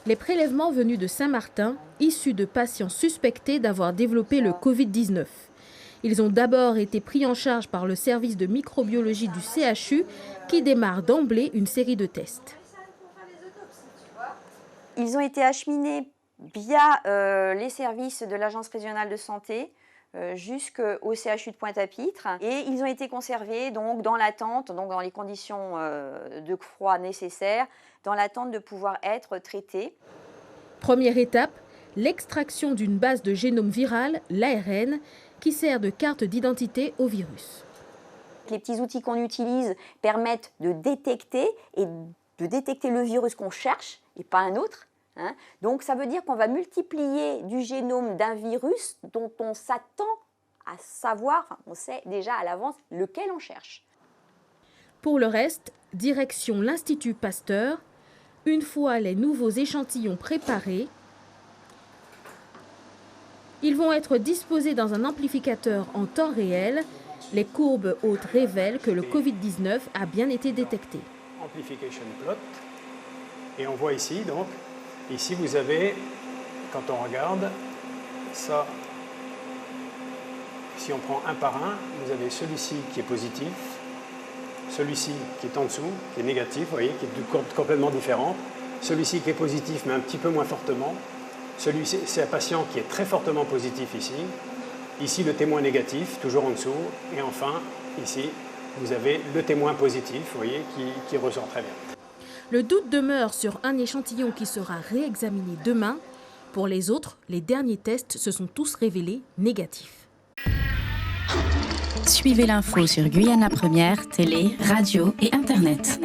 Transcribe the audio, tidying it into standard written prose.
Les prélèvements venus de Saint-Martin, issus de patients suspectés d'avoir développé le Covid-19. Ils ont d'abord été pris en charge par le service de microbiologie du CHU qui démarre d'emblée une série de tests. Ils ont été acheminés via les services de l'Agence régionale de santé jusqu'au CHU de Pointe-à-Pitre et ils ont été conservés donc dans l'attente, donc dans les conditions de froid nécessaires, dans l'attente de pouvoir être traités. Première étape, l'extraction d'une base de génome viral, l'ARN, qui sert de carte d'identité au virus. Les petits outils qu'on utilise permettent de détecter le virus qu'on cherche et pas un autre. Donc ça veut dire qu'on va multiplier du génome d'un virus dont on s'attend à savoir, on sait déjà à l'avance lequel on cherche. Pour le reste, direction l'Institut Pasteur. Une fois les nouveaux échantillons préparés, ils vont être disposés dans un amplificateur en temps réel. Les courbes hautes révèlent que le Covid-19 a bien été détecté. Amplification plot. Et on voit ici, donc, ici vous avez, quand on regarde, ça, si on prend un par un, vous avez celui-ci qui est positif, celui-ci qui est en dessous, qui est négatif, vous voyez, qui est de courbes complètement différentes, celui-ci qui est positif mais un petit peu moins fortement, celui-ci c'est un patient qui est très fortement positif ici le témoin négatif, toujours en dessous, et enfin, ici, vous avez le témoin positif, vous voyez, qui ressort très bien. Le doute demeure sur un échantillon qui sera réexaminé demain. Pour les autres, les derniers tests se sont tous révélés négatifs. Suivez l'info sur Guyana Première, télé, radio et Internet.